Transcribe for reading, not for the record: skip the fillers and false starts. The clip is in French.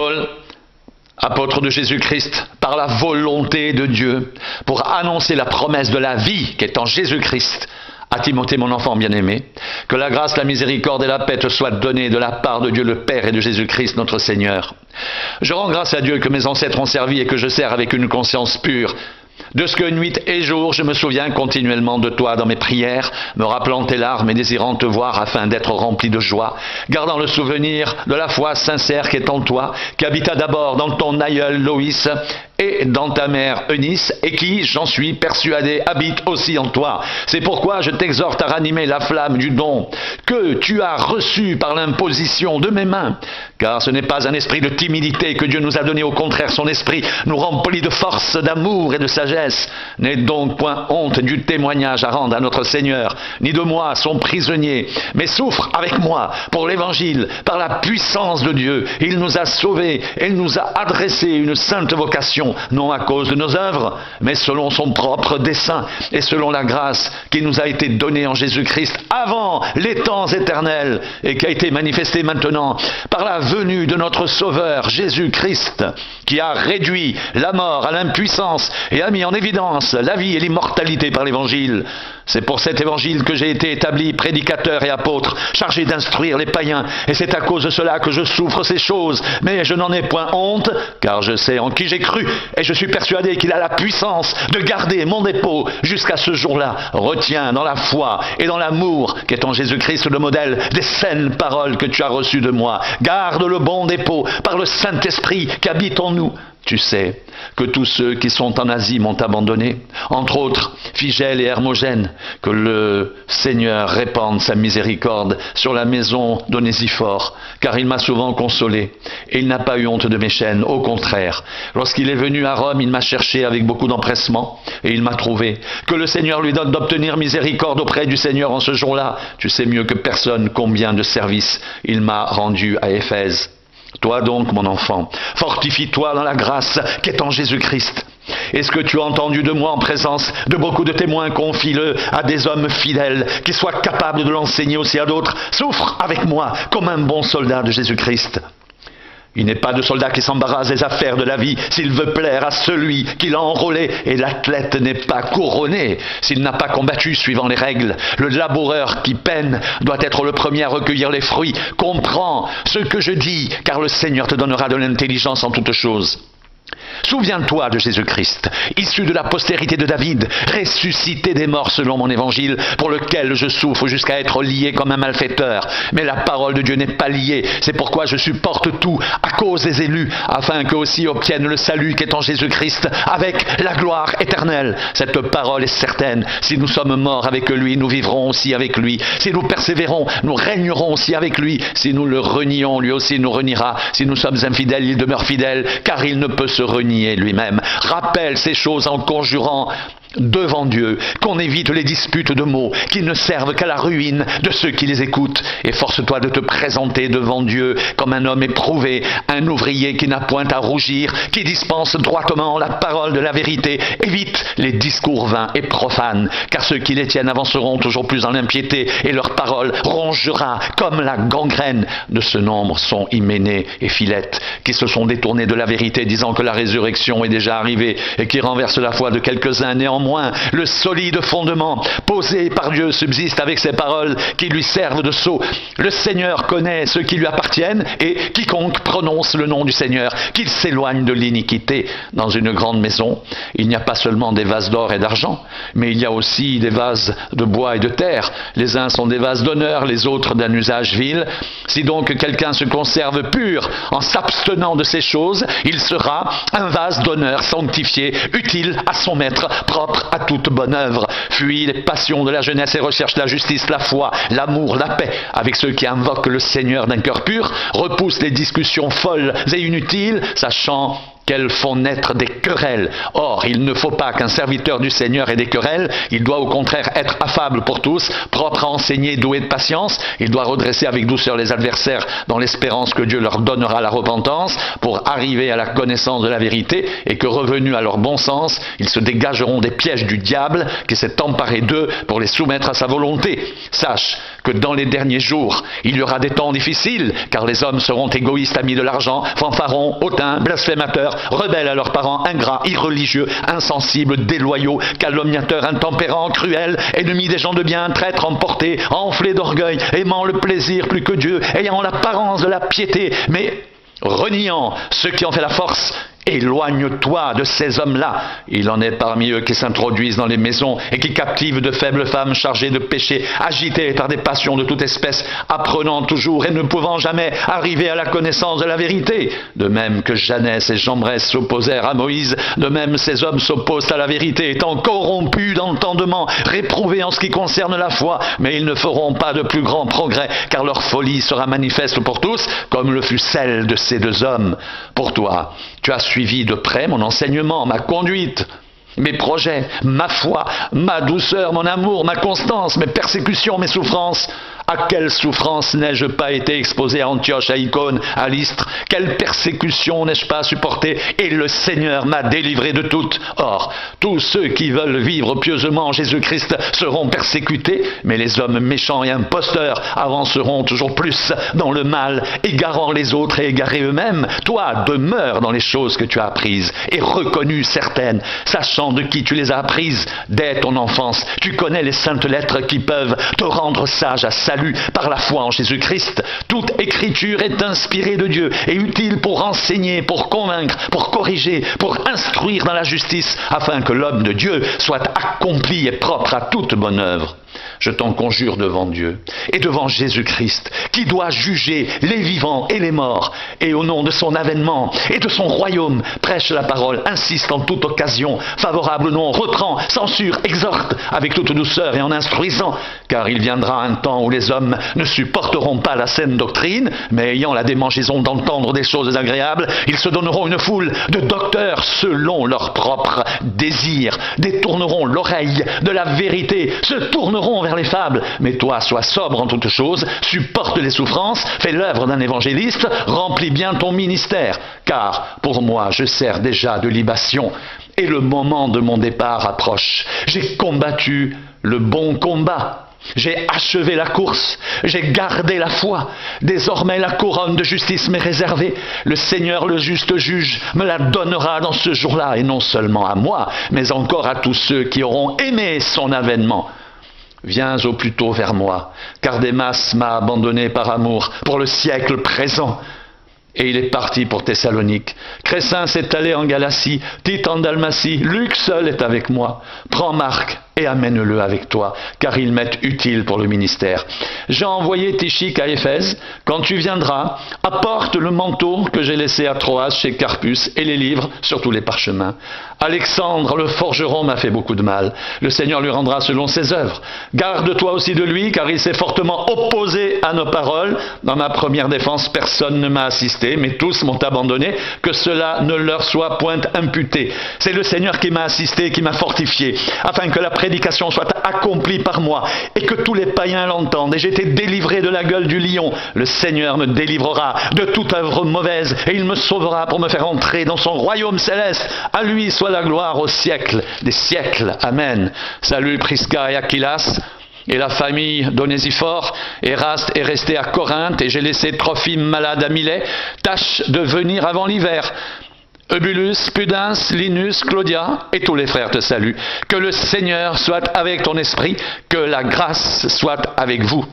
Paul, apôtre de Jésus-Christ, par la volonté de Dieu, pour annoncer la promesse de la vie qui est en Jésus-Christ, à Timothée, mon enfant bien-aimé, que la grâce, la miséricorde et la paix te soient données de la part de Dieu le Père et de Jésus-Christ notre Seigneur. Je rends grâce à Dieu que mes ancêtres ont servi et que je sers avec une conscience pure. De ce que nuit et jour, je me souviens continuellement de toi dans mes prières, me rappelant tes larmes et désirant te voir afin d'être rempli de joie, gardant le souvenir de la foi sincère qui est en toi, qui habita d'abord dans ton aïeul Loïs et dans ta mère Eunice, et qui, j'en suis persuadé, habite aussi en toi. C'est pourquoi je t'exhorte à ranimer la flamme du don que tu as reçu par l'imposition de mes mains, car ce n'est pas un esprit de timidité que Dieu nous a donné, au contraire son esprit nous remplit de force, d'amour et de sagesse. N'aie donc point honte du témoignage à rendre à notre Seigneur, ni de moi son prisonnier, mais souffre avec moi pour l'Évangile, par la puissance de Dieu. Il nous a sauvés et il nous a adressé une sainte vocation, non à cause de nos œuvres, mais selon son propre dessein et selon la grâce qui nous a été donnée en Jésus-Christ avant les temps éternels et qui a été manifestée maintenant par la venue de notre Sauveur Jésus-Christ, qui a réduit la mort à l'impuissance et a mis en évidence la vie et l'immortalité par l'Évangile. C'est pour cet Évangile que j'ai été établi prédicateur et apôtre, chargé d'instruire les païens, et c'est à cause de cela que je souffre ces choses, mais je n'en ai point honte, car je sais en qui j'ai cru, et je suis persuadé qu'il a la puissance de garder mon dépôt jusqu'à ce jour-là. Retiens dans la foi et dans l'amour qu'est en Jésus-Christ le modèle des saines paroles que tu as reçues de moi. Garde le bon dépôt par le Saint-Esprit qui habite en nous. Tu sais que tous ceux qui sont en Asie m'ont abandonné, entre autres Phygèle et Hermogène. Que le Seigneur répande sa miséricorde sur la maison d'Onésiphore, car il m'a souvent consolé, et il n'a pas eu honte de mes chaînes. Au contraire, lorsqu'il est venu à Rome, il m'a cherché avec beaucoup d'empressement, et il m'a trouvé. Que le Seigneur lui donne d'obtenir miséricorde auprès du Seigneur en ce jour-là. Tu sais mieux que personne combien de services il m'a rendu à Éphèse. Toi donc, mon enfant, fortifie-toi dans la grâce qui est en Jésus-Christ. Et ce que tu as entendu de moi en présence de beaucoup de témoins, confie-le à des hommes fidèles qui soient capables de l'enseigner aussi à d'autres. Souffre avec moi comme un bon soldat de Jésus-Christ. Il n'est pas de soldat qui s'embarrasse des affaires de la vie s'il veut plaire à celui qui l'a enrôlé, et l'athlète n'est pas couronné s'il n'a pas combattu suivant les règles. Le laboureur qui peine doit être le premier à recueillir les fruits. Comprends ce que je dis, car le Seigneur te donnera de l'intelligence en toutes choses. Souviens-toi de Jésus-Christ, issu de la postérité de David, ressuscité des morts selon mon évangile, pour lequel je souffre jusqu'à être lié comme un malfaiteur. Mais la parole de Dieu n'est pas liée, c'est pourquoi je supporte tout à cause des élus, afin qu'eux aussi obtiennent le salut qui est en Jésus-Christ, avec la gloire éternelle. Cette parole est certaine, si nous sommes morts avec lui, nous vivrons aussi avec lui. Si nous persévérons, nous régnerons aussi avec lui. Si nous le renions, lui aussi nous reniera. Si nous sommes infidèles, il demeure fidèle, car il ne peut se renier lui-même. Rappelle ces choses en conjurant devant Dieu, qu'on évite les disputes de mots qui ne servent qu'à la ruine de ceux qui les écoutent. Et force-toi de te présenter devant Dieu comme un homme éprouvé, un ouvrier qui n'a point à rougir, qui dispense droitement la parole de la vérité. Évite les discours vains et profanes, car ceux qui les tiennent avanceront toujours plus dans l'impiété, et leur parole rongera comme la gangrène. De ce nombre sont Hyménée et Philette, qui se sont détournés de la vérité, disant que la résurrection est déjà arrivée, et qui renversent la foi de quelques-uns. Néanmoins, le solide fondement posé par Dieu subsiste avec ces paroles qui lui servent de sceau. Le Seigneur connaît ceux qui lui appartiennent, et quiconque prononce le nom du Seigneur, qu'il s'éloigne de l'iniquité. Dans une grande maison, il n'y a pas seulement des vases d'or et d'argent, mais il y a aussi des vases de bois et de terre. Les uns sont des vases d'honneur, les autres d'un usage vil. Si donc quelqu'un se conserve pur en s'abstenant de ces choses, il sera un vase d'honneur sanctifié, utile à son maître, propre à toute bonne œuvre. Fuis les passions de la jeunesse et recherche la justice, la foi, l'amour, la paix avec ceux qui invoquent le Seigneur d'un cœur pur. Repousse les discussions folles et inutiles, sachant qu'elles font naître des querelles. Or, il ne faut pas qu'un serviteur du Seigneur ait des querelles. Il doit au contraire être affable pour tous, propre à enseigner, doué de patience. Il doit redresser avec douceur les adversaires dans l'espérance que Dieu leur donnera la repentance pour arriver à la connaissance de la vérité, et que revenus à leur bon sens, ils se dégageront des pièges du diable qui s'est emparé d'eux pour les soumettre à sa volonté. Sache que dans les derniers jours, il y aura des temps difficiles, car les hommes seront égoïstes, amis de l'argent, fanfarons, hautains, blasphémateurs, rebelles à leurs parents, ingrats, irreligieux, insensibles, déloyaux, calomniateurs, intempérants, cruels, ennemis des gens de bien, traîtres, emportés, enflés d'orgueil, aimant le plaisir plus que Dieu, ayant l'apparence de la piété, mais reniant ceux qui ont fait la force. Éloigne-toi de ces hommes-là. Il en est parmi eux qui s'introduisent dans les maisons et qui captivent de faibles femmes chargées de péché, agitées par des passions de toute espèce, apprenant toujours et ne pouvant jamais arriver à la connaissance de la vérité. De même que Janès et Jambres s'opposèrent à Moïse, de même ces hommes s'opposent à la vérité, étant corrompus d'entendement, réprouvés en ce qui concerne la foi, mais ils ne feront pas de plus grands progrès, car leur folie sera manifeste pour tous, comme le fut celle de ces deux hommes. Pour toi, tu as suivi de près mon enseignement, ma conduite, mes projets, ma foi, ma douceur, mon amour, ma constance, mes persécutions, mes souffrances. À quelle souffrance n'ai-je pas été exposé à Antioche, à Icône, à Lystre? Quelle persécution n'ai-je pas supporté? Et le Seigneur m'a délivré de toutes. Or, tous ceux qui veulent vivre pieusement en Jésus-Christ seront persécutés, mais les hommes méchants et imposteurs avanceront toujours plus dans le mal, égarant les autres et égarés eux-mêmes. Toi, demeure dans les choses que tu as apprises et reconnues certaines, sachant de qui tu les as apprises dès ton enfance. Tu connais les saintes lettres qui peuvent te rendre sage à salut par la foi en Jésus-Christ. Toute écriture est inspirée de Dieu et utile pour enseigner, pour convaincre, pour corriger, pour instruire dans la justice, afin que l'homme de Dieu soit accompli et propre à toute bonne œuvre. Je t'en conjure devant Dieu et devant Jésus-Christ, qui doit juger les vivants et les morts, et au nom de son avènement et de son royaume, prêche la parole, insiste en toute occasion, favorable ou non, reprend, censure, exhorte, avec toute douceur et en instruisant, car il viendra un temps où les hommes ne supporteront pas la saine doctrine, mais ayant la démangeaison d'entendre des choses agréables, ils se donneront une foule de docteurs selon leurs propres désirs, détourneront l'oreille de la vérité, se tourneront vers les fables. Mais toi, sois sobre en toutes choses, supporte les souffrances, fais l'œuvre d'un évangéliste, remplis bien ton ministère, car pour moi, je sers déjà de libation, et le moment de mon départ approche. J'ai combattu le bon combat. J'ai achevé la course, j'ai gardé la foi. Désormais la couronne de justice m'est réservée. Le Seigneur, le juste juge, me la donnera dans ce jour-là, et non seulement à moi, mais encore à tous ceux qui auront aimé son avènement. Viens au plus tôt vers moi, car Démas m'a abandonné par amour pour le siècle présent. Et il est parti pour Thessalonique. Crescens s'est allé en Galatie, Tite en Dalmatie, Luc seul est avec moi. Prends Marc et amène-le avec toi, car il m'est utile pour le ministère. J'ai envoyé Tychique à Éphèse. Quand tu viendras, apporte le manteau que j'ai laissé à Troas chez Carpus et les livres, surtout les parchemins. Alexandre, le forgeron, m'a fait beaucoup de mal. Le Seigneur lui rendra selon ses œuvres. Garde-toi aussi de lui, car il s'est fortement opposé à nos paroles. Dans ma première défense, personne ne m'a assisté, mais tous m'ont abandonné, que cela ne leur soit point imputé. C'est le Seigneur qui m'a assisté, qui m'a fortifié, afin que la prédication soit accomplie par moi, et que tous les païens l'entendent, et j'ai été délivré de la gueule du lion. Le Seigneur me délivrera de toute œuvre mauvaise, et il me sauvera pour me faire entrer dans son royaume céleste. À lui soit la gloire au siècle des siècles. Amen. Salut Prisca et Aquilas et la famille d'Onésiphore. Éraste est resté à Corinthe, et j'ai laissé Trophime malade à Milet. Tâche de venir avant l'hiver. Eubulus, Pudens, Linus, Claudia et tous les frères te saluent. Que le Seigneur soit avec ton esprit, que la grâce soit avec vous.